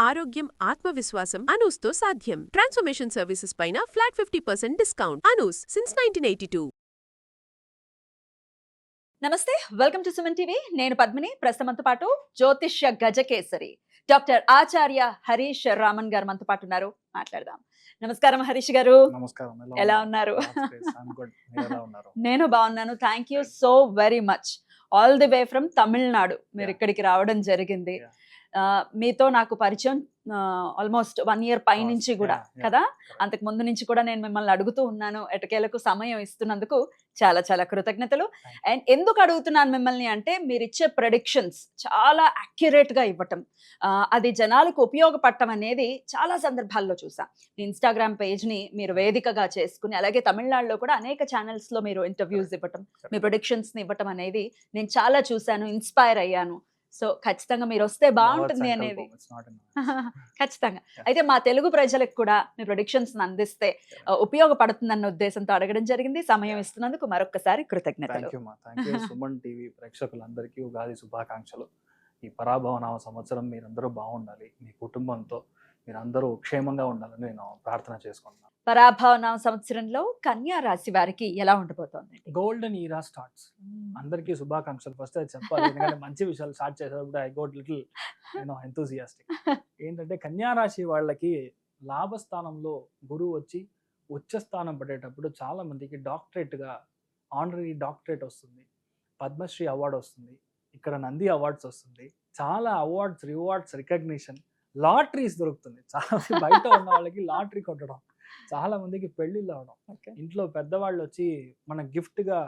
ఆరోగ్యం, ఆత్మవిశ్వాసం అనూస్తో సాధ్యం. ట్రాన్స్ఫర్మేషన్ సర్వీసెస్ పైన ఫ్లాట్ 50% డిస్కౌంట్. అనూస్ సిన్స్ 1982. నమస్తే, వెల్కమ్ టు సుమన్ టీవీ. నేను పద్మిని. ప్రస్తుతంతో పాటు జ్యోతిష్య గజకేసరి డాక్టర్ ఆచార్య హరీష్ రామన్ గారు మనతో పాటు ఉన్నారు. మాట్లాడదాం. నమస్కారం హరీష్ గారు. నమస్కారం. ఎలా ఉన్నారు? నేను బాగున్నాను. Thank you so very much. All the way from Tamil Nadu మీరు ఇక్కడికి రావడం జరిగింది. మీతో నాకు పరిచయం ఆల్మోస్ట్ 1 year పైనుంచి కూడా కదా. అంతకు ముందు నుంచి కూడా నేను మిమ్మల్ని అడుగుతూ ఉన్నాను. ఎటకేలకు సమయం ఇస్తున్నందుకు చాలా చాలా కృతజ్ఞతలు. అండ్ ఎందుకు అడుగుతున్నాను మిమ్మల్ని అంటే, మీరు ఇచ్చే ప్రెడిక్షన్స్ చాలా అక్యురేట్ గా ఇవ్వటం, అది జనాలకు ఉపయోగపడటం అనేది చాలా సందర్భాల్లో చూసా. ఇన్స్టాగ్రామ్ పేజ్ ని మీరు వేదికగా చేసుకుని, అలాగే తమిళనాడులో కూడా అనేక ఛానల్స్ లో మీరు ఇంటర్వ్యూస్ ఇవ్వటం, మీ ప్రెడిక్షన్స్ ని ఇవ్వటం అనేది నేను చాలా చూశాను, ఇన్స్పైర్ అయ్యాను. సో ఖచ్చితంగా మీరు వస్తే బాగుంటుంది అనేది ఖచ్చితంగా. అయితే మా తెలుగు ప్రజలకు కూడా మీ ప్రొడిక్షన్స్ అందిస్తే ఉపయోగపడుతుందన్న ఉద్దేశంతో అడగడం జరిగింది. సమయం ఇస్తున్నందుకు మరొకసారి కృతజ్ఞతలు. సుమన్ టీవీ ప్రేక్షకులందరికీ ఉగాది శుభాకాంక్షలు. ఈ పరాభవనామ సంవత్సరం మీరందరూ బాగుండాలి, మీ కుటుంబంతో మీరందరూ క్షేమంగా ఉండాలని నేను ప్రార్థన చేసుకుంటున్నాను. పరాభవనామ సంవత్సరంలో కన్యా రాశి వారికి ఎలా ఉండబోతోంది? గోల్డెన్ ఈరా స్టార్ట్స్. అందరికీ శుభాకాంక్షలు. ఫస్ట్ అది చెప్పాలి, ఎందుకంటే మంచి విషయాలు స్టార్ట్ చేసేటప్పుడు ఐ గోట్ లిటిల్ ఎంతూజియాస్టిక్. ఏంటంటే కన్యా రాశి వాళ్ళకి లాభస్థానంలో గురువు వచ్చి ఉచ్చ స్థానం పడేటప్పుడు చాలా మందికి డాక్టరేట్గా ఆనరీ డాక్టరేట్ వస్తుంది, పద్మశ్రీ అవార్డు వస్తుంది, ఇక్కడ నంది అవార్డ్స్ వస్తుంది, చాలా అవార్డ్స్, రివార్డ్స్, రికగ్నిషన్, లాటరీస్ దొరుకుతుంది. చాలా బయట ఉన్న వాళ్ళకి లాటరీ కొట్టడం, చాలా మందికి పెళ్లిళ్ళు అవడం, ఇంట్లో పెద్దవాళ్ళు వచ్చి మన గిఫ్ట్గా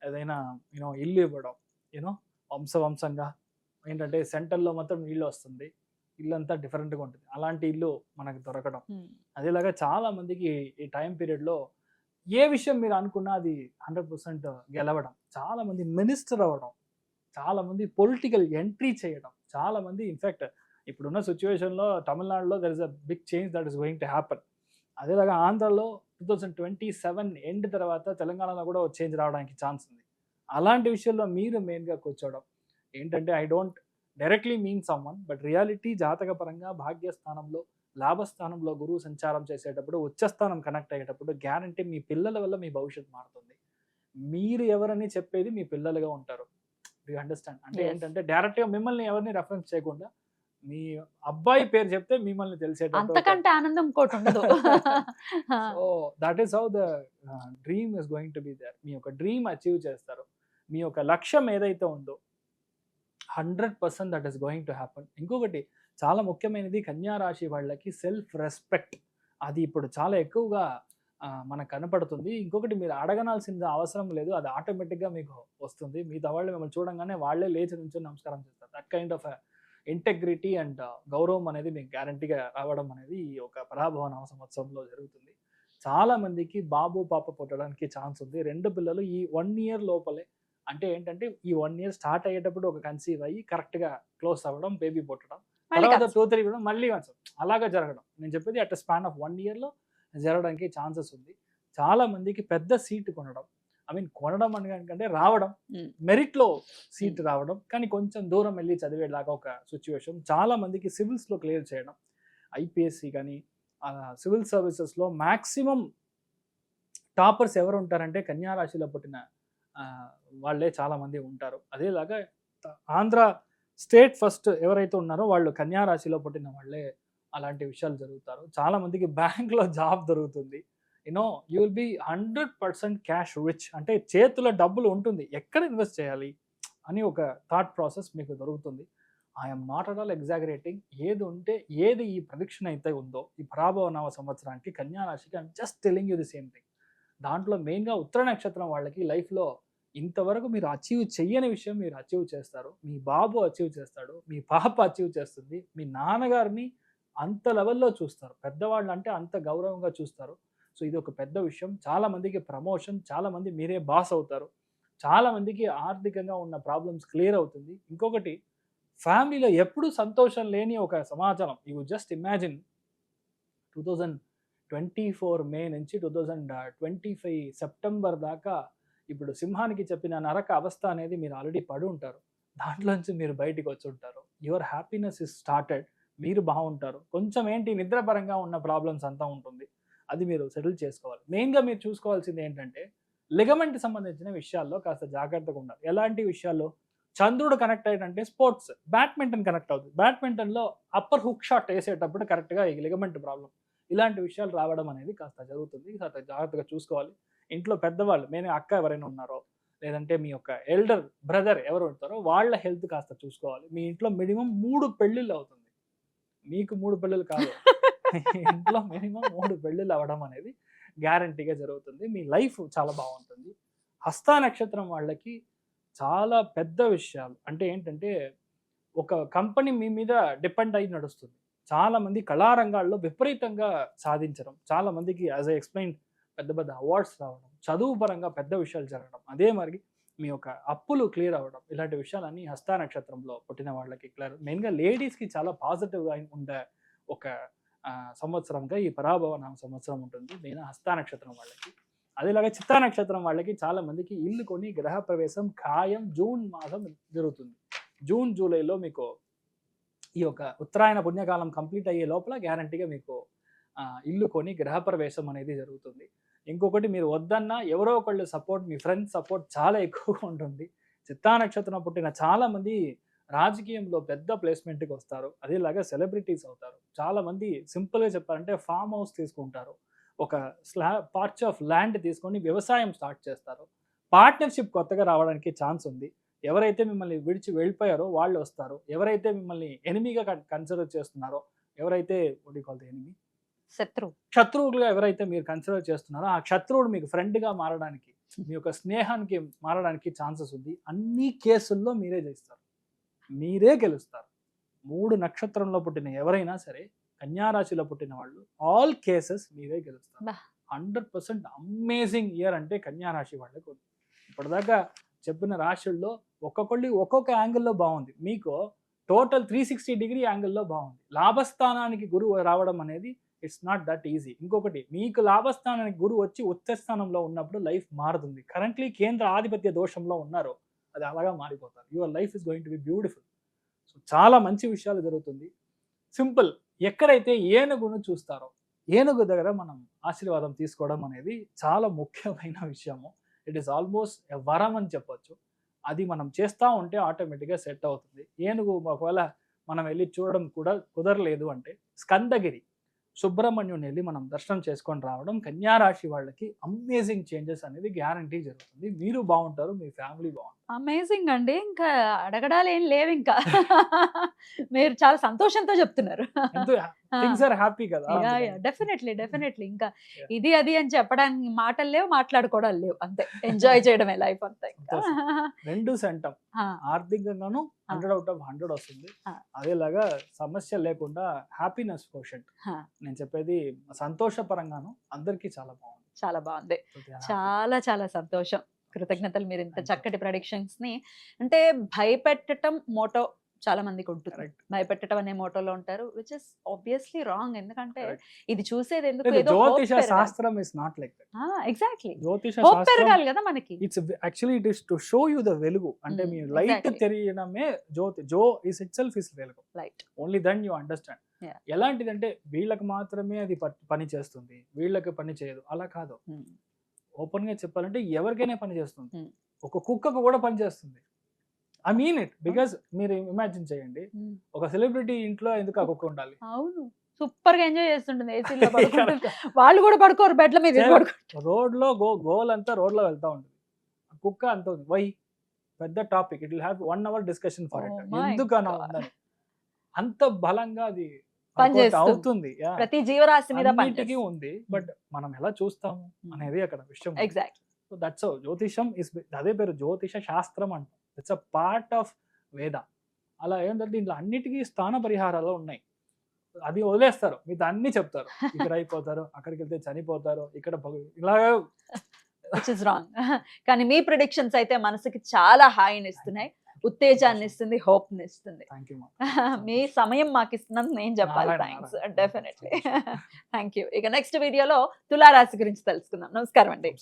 ఏదైనా ఇల్లు ఇవ్వడం, వంశవంశంగా ఏంటంటే సెంటర్లో మాత్రం ఇల్లు వస్తుంది, ఇల్లు అంతా డిఫరెంట్గా ఉంటుంది, అలాంటి ఇల్లు మనకు దొరకడం. అదేలాగా చాలా మందికి ఈ టైం పీరియడ్లో ఏ విషయం మీరు అనుకున్నా అది 100% గెలవడం, చాలా మంది మినిస్టర్ అవ్వడం, చాలా మంది పొలిటికల్ ఎంట్రీ చేయడం, చాలా మంది ఇన్ఫాక్ట్ ఇప్పుడున్న సిచ్యువేషన్లో తమిళనాడులో there is a big change that is going to happen. అదేలాగా ఆంధ్రలో 2027 ఎండ్ తర్వాత తెలంగాణలో కూడా చేంజ్ రావడానికి ఛాన్స్ ఉంది. అలాంటి విషయంలో మీరు మెయిన్గా కూర్చోవడం ఏంటంటే, I don't directly mean someone, but reality జాతకపరంగా భాగ్యస్థానంలో లాభస్థానంలో గురువు సంచారం చేసేటప్పుడు ఉచ్చస్థానం కనెక్ట్ అయ్యేటప్పుడు గ్యారంటీ మీ పిల్లల వల్ల మీ భవిష్యత్తు మారుతుంది. మీరు ఎవరని చెప్పేది మీ పిల్లలుగా ఉంటారు. You understand? అంటే ఏంటంటే డైరెక్ట్గా మిమ్మల్ని ఎవరిని రెఫరెన్స్ చేయకుండా మీ అబ్బాయి పేరు చెప్తే మిమ్మల్ని తెలిసేటట్టు, అంతకంటే ఆనందం ఇంకోటి ఉండదు. So that is how the dream is going to be there. మీ యొక్క డ్రీమ్ అచీవ్ చేస్తారు. మీ యొక్క లక్ష్యం ఏదైతే ఉందో 100% that is going to happen. ఇంకొకటి చాలా ముఖ్యమైనది, కన్యా రాశి వాళ్ళకి సెల్ఫ్ రెస్పెక్ట్, అది ఇప్పుడు చాలా ఎక్కువగా మనకు కనపడుతుంది. ఇంకొకటి, మీరు అడగనాల్సిన అవసరం లేదు, అది ఆటోమేటిక్గా మీకు వస్తుంది. మిగతా వాళ్ళు మిమ్మల్ని చూడంగానే వాళ్ళే లేచి నుంచి నమస్కారం చేస్తారు. That kind of integrity and గౌరవం అనేది మీకు గ్యారంటీగా రావడం అనేది ఈ ఒక పరాభవనామ సంవత్సరంలో జరుగుతుంది. చాలా మందికి బాబు పాప పుట్టడానికి ఛాన్స్ ఉంది. 2 పిల్లలు ఈ 1 year లోపలే, అంటే ఏంటంటే ఈ 1 year స్టార్ట్ అయ్యేటప్పుడు ఒక కన్సీవ్ అయ్యి కరెక్ట్గా క్లోజ్ అవ్వడం, బేబీ పుట్టడం, తర్వాత 2-3 కూడా మళ్ళీ అలాగా జరగడం. నేను చెప్పేది అట్ స్పాన్ ఆఫ్ 1 yearలో జరగడానికి ఛాన్సెస్ ఉంది. చాలా మందికి పెద్ద సీట్ కొనడం, కొనడం అంటే రావడం, మెరిట్లో సీట్ రావడం, కానీ కొంచెం దూరం వెళ్ళి చదివేలాగా ఒక సిచ్యువేషన్. చాలా మందికి సివిల్స్లో క్లియర్ చేయడం, ఐపీఎస్సి కానీ సివిల్ సర్వీసెస్లో మ్యాక్సిమం టాపర్స్ ఎవరు ఉంటారంటే కన్యా రాశిలో పుట్టిన వాళ్ళే చాలా మంది ఉంటారు. అదేలాగా ఆంధ్ర స్టేట్ ఫస్ట్ ఎవరైతే ఉన్నారో వాళ్ళు కన్యా రాశిలో పుట్టిన వాళ్ళే అలాంటి విషయాలు జరుగుతారు. చాలా మందికి బ్యాంక్లో జాబ్ దొరుకుతుంది. You will be 100% cash rich, అంటే చేతిలో డబ్బులు ఉంటుంది, ఎక్కడ ఇన్వెస్ట్ చేయాలి అని ఒక థాట్ ప్రాసెస్ మీకు దొరుకుతుంది. I'm not at all exaggerating. ఏది ఉంటే ఏది ఈ ప్రొడిక్షన్ అయితే ఉందో ఈ పరాభవనామ సంవత్సరానికి కన్యా రాశికి, I'm just telling you the same thing. దాంట్లో మెయిన్గా ఉత్తర నక్షత్రం వాళ్ళకి లైఫ్లో ఇంతవరకు మీరు అచీవ్ చెయ్యని విషయం మీరు అచీవ్ చేస్తారు. మీ బాబు అచీవ్ చేస్తాడు, మీ పాప అచీవ్ చేస్తుంది, మీ నాన్నగారిని అంత లెవెల్లో చూస్తారు, పెద్దవాళ్ళు అంటే అంత గౌరవంగా చూస్తారు. సో ఇది ఒక పెద్ద విషయం. చాలా మందికి ప్రమోషన్, చాలా మంది మీరే బాస్ అవుతారు, చాలా మందికి ఆర్థికంగా ఉన్న ప్రాబ్లమ్స్ క్లియర్ అవుతుంది. ఇంకొకటి, ఫ్యామిలీలో ఎప్పుడు సంతోషం లేని ఒక సమాచారం. యూ జస్ట్ ఇమాజిన్ 2024 మే నుంచి 2025 సెప్టెంబర్ దాకా ఇప్పుడు సింహానికి చెప్పిన నరక అవస్థ అనేది మీరు ఆల్రెడీ పడి ఉంటారు. దాంట్లోంచి మీరు బయటికి వచ్చి ఉంటారు. Your happiness is started. మీరు బాగుంటారు. కొంచెం ఏంటి నిద్రపరంగా ఉన్న ప్రాబ్లమ్స్ అంతా ఉంటుంది, అది మీరు సెటిల్ చేసుకోవాలి. మెయిన్గా మీరు చూసుకోవాల్సింది ఏంటంటే లిగమెంట్ సంబంధించిన విషయాల్లో కాస్త జాగ్రత్తగా ఉండాలి. ఎలాంటి విషయాల్లో? చంద్రుడు కనెక్ట్ అయ్యేటంటే స్పోర్ట్స్, బ్యాడ్మింటన్ కనెక్ట్ అవుతుంది. బ్యాడ్మింటన్లో అప్పర్ హుక్ షాట్ వేసేటప్పుడు కరెక్ట్గా ఈ లిగమెంట్ ప్రాబ్లం, ఇలాంటి విషయాలు రావడం అనేది కాస్త జరుగుతుంది. కాస్త జాగ్రత్తగా చూసుకోవాలి. ఇంట్లో పెద్దవాళ్ళు, మీ అక్క ఎవరైనా ఉన్నారో లేదంటే మీ యొక్క ఎల్డర్ బ్రదర్ ఎవరు ఉంటారో వాళ్ళ హెల్త్ కాస్త చూసుకోవాలి. మీ ఇంట్లో మినిమం 3 పెళ్ళిళ్ళు అవుతుంది. మీకు 3 పెళ్ళిళ్ళు కాదు, మీ ఇంట్లో మినిమం 3 పెళ్ళిళ్ళు అవ్వడం అనేది గ్యారంటీగా జరుగుతుంది. మీ లైఫ్ చాలా బాగుంటుంది. హస్త నక్షత్రం వాళ్ళకి చాలా పెద్ద విషయాలు అంటే ఏంటంటే, ఒక కంపెనీ మీ మీద డిపెండ్ అయి నడుస్తుంది. చాలా మంది కళారంగాల్లో విపరీతంగా సాధించడం, చాలా మందికి యాజ్ ఐ ఎక్స్ప్లెయిన్ పెద్ద పెద్ద అవార్డ్స్ రావడం, చదువు పరంగా పెద్ద విషయాలు జరగడం, అదే మరి మీ యొక్క అప్పులు క్లియర్ అవ్వడం, ఇలాంటి విషయాలన్నీ హస్త నక్షత్రంలో పుట్టిన వాళ్ళకి క్లియర్. మెయిన్గా లేడీస్కి చాలా పాజిటివ్గా ఉండే ఒక సంవత్సరంగా ఈ పరాభవ నామ సంవత్సరం ఉంటుంది మెయిన్ హస్త నక్షత్రం వాళ్ళకి. అదేలాగా చిత్తా నక్షత్రం వాళ్ళకి చాలా మందికి ఇల్లు కొని గ్రహ ప్రవేశం ఖాయం. జూన్ మాసం జరుగుతుంది. జూన్ జూలైలో మీకు ఈ యొక్క ఉత్తరాయణ పుణ్యకాలం కంప్లీట్ అయ్యే లోపల గ్యారంటీగా మీకు ఇల్లు కొని గృహప్రవేశం అనేది జరుగుతుంది. ఇంకొకటి, మీరు వద్దన్నా ఎవరో ఒకళ్ళు సపోర్ట్, మీ ఫ్రెండ్స్ సపోర్ట్ చాలా ఎక్కువగా ఉంటుంది. చిత్తా నక్షత్రం పుట్టిన చాలా మంది రాజకీయంలో పెద్ద ప్లేస్మెంట్కి వస్తారు. అదేలాగా సెలబ్రిటీస్ అవుతారు. చాలా మంది సింపుల్గా చెప్పాలంటే ఫామ్ హౌస్ తీసుకుంటారు, ఒక పార్ట్స్ ఆఫ్ ల్యాండ్ తీసుకొని వ్యవసాయం స్టార్ట్ చేస్తారు. పార్ట్నర్షిప్ కొత్తగా రావడానికి ఛాన్స్ ఉంది. ఎవరైతే మిమ్మల్ని విడిచి వెళ్ళిపోయారో వాళ్ళు వస్తారు. ఎవరైతే మిమ్మల్ని ఎనిమిగా కన్సిడర్ చేస్తున్నారో, ఎవరైతే ఎనిమి శత్రువులుగా ఎవరైతే మీరు కన్సిడర్ చేస్తున్నారో, ఆ శత్రువుడు మీకు ఫ్రెండ్గా మారడానికి, మీ యొక్క స్నేహానికి మారడానికి ఛాన్సెస్ ఉంది. అన్ని కేసుల్లో మీరే చేస్తారు, మీరే గెలుస్తారు. 3 నక్షత్రంలో పుట్టిన ఎవరైనా సరే, కన్యారాశిలో పుట్టిన వాళ్ళు ఆల్ కేసెస్ మీరే గెలుస్తారు. 100% అమేజింగ్ ఇయర్ అంటే కన్యారాశి వాళ్ళకు ఉంది. ఇప్పటిదాకా చెప్పిన రాశుల్లో ఒక్కొక్కళ్ళు ఒక్కొక్క యాంగిల్లో బాగుంది. మీకు టోటల్ 360 డిగ్రీ యాంగిల్లో బాగుంది. లాభస్థానానికి గురువు రావడం అనేది ఇట్స్ నాట్ దట్ ఈజీ. ఇంకొకటి, మీకు లాభస్థానానికి గురువు వచ్చి ఉచ్చస్థానంలో ఉన్నప్పుడు లైఫ్ మారుతుంది. కరెంట్లీ కేంద్ర ఆధిపత్య దోషంలో ఉన్నారో అది అలాగా మారిపోతారు. Your life is going to be beautiful. So చాలా మంచి విషయాలు జరుగుతుంది. సింపుల్, ఎక్కడైతే ఏనుగును చూస్తారో ఏనుగు దగ్గర మనం ఆశీర్వాదం తీసుకోవడం అనేది చాలా ముఖ్యమైన విషయము. ఇట్ ఈస్ ఆల్మోస్ట్ ఎ వరం అని చెప్పొచ్చు. అది మనం చేస్తూ ఉంటే ఆటోమేటిక్గా సెట్ అవుతుంది. ఏనుగు ఒకవేళ మనం వెళ్ళి చూడడం కూడా కుదరలేదు అంటే స్కందగిరి సుబ్రహ్మణ్యుని వెళ్ళి మనం దర్శనం చేసుకొని రావడం కన్యారాశి వాళ్ళకి అమేజింగ్ చేంజెస్ అనేది గ్యారంటీ జరుగుతుంది. మీరు బాగుంటారు, మీ ఫ్యామిలీ బాగుంటారు. అమేజింగ్ అండి. ఇంకా అడగడాలు ఏం లేవు. ఇంకా మీరు చాలా సంతోషంతో చెప్తున్నారు. థింగ్స్ ఆర్ హ్యాపీ కదా. డెఫినెట్లీ ఇంకా ఇది అది అని చెప్పడానికి మాటలు లేవు, మాట్లాడుకోవడాలు లేవు. అంతే, ఎంజాయ్ చేయడమే లైఫ్ అంతా. రెండు సెంటం ఆర్థికంగాను 100 out of 100 వస్తుంది. అదేలాగా సమస్య లేకుండా హ్యాపీనెస్ కోషెంట్. నేను చెప్పేది సంతోషపరంగాను అందరికీ చాలా బాగుంది. చాలా బాగుంది. చాలా చాలా సంతోషం. కృతజ్ఞతలు. మీరు ఇంత చక్కటి ప్రొడిక్షన్స్ ని, అంటే భయపెట్టడం మోటో చాలా మందికి ఉంటుంది. భయపెట్టడం అనే మోటోలో ఉంటారు, విచ్ ఇస్ ఆబ్వియస్లీ రాంగ్. ఎందుకంటే ఇది చూసేది ఎందుకు, జ్యోతిష శాస్త్రం is not like that. Exactly, జ్యోతిష హోప్ పెరగాలి కదా మనకి. It's actually it is to show you the వెలుగు. అంటే మీ లైట్ తెలియడమే జ్యోతి. జో ఇస్ ఇట్ సెల్ఫ్ ఇస్ వెలుగు. Light only then you understand. ఎలాంటిదంటే వీళ్ళకి మాత్రమే అది పని చేస్తుంది, వీళ్ళకి పని చేయదు, అలా కాదు. ఓపెన్ గా చెప్పాలంటే ఎవరికైనా పని చేస్తుంది. ఒక కుక్కకు కూడా పని చేస్తుంది. I mean it. బికాస్ మీరు ఇమాజిన్ చేయండి, ఒక సెలబ్రిటీ ఇంట్లో ఎందుకు ఆ కుక్క ఉండాలి? అవును, సూపర్ గా ఎంజాయ్ చేస్తుంటుంది ఏసీలో. వాళ్ళు కూడా పడుకోరు బెడ్ల మీద. రోడ్ లో గోల్ అంతా రోడ్ లో వెళ్తా ఉంటుంది, కుక్క అంత ఉంది. వై? పెద్ద topic. It will have 1 hour discussion for it. ఎందుకు అలా ఉందని అంత బలంగా అది అవుతుంది. ప్రతి జీవరాశి మీద అన్నిటికీ ఉంది. బట్ మనం ఎలా చూస్తాము అనేది అక్కడ విషయం. ఎగ్జాక్ట్లీ. సో దట్స్ జ్యోతిషం ఇస్, అదే పేరు జ్యోతిష శాస్త్రం అంట. ఇట్స్ అ పార్ట్ ఆఫ్ వేద. అలా ఏంటంటే దీంట్లో అన్నిటికీ స్థాన పరిహారాలు ఉన్నాయి. అది వదిలేస్తారు, మీతో అన్ని చెప్తారు. ఇక్కడ అయిపోతారు, అక్కడికి వెళ్తే చనిపోతారు, ఇక్కడ ఇలాగా. Which is wrong. కానీ మీ ప్రిడిక్షన్స్ అయితే మనసుకి చాలా హాయిని ఇస్తున్నాయి, ఉత్తేజాన్ని ఇస్తుంది, హోప్ ని ఇస్తుంది. మీ సమయం మాకు ఇస్తున్నందుకు నేను చెప్పాలి థ్యాంక్స్. Definitely thank you. ఇక నెక్స్ట్ వీడియోలో తులారాశి గురించి తెలుసుకుందాం. నమస్కారం అండి.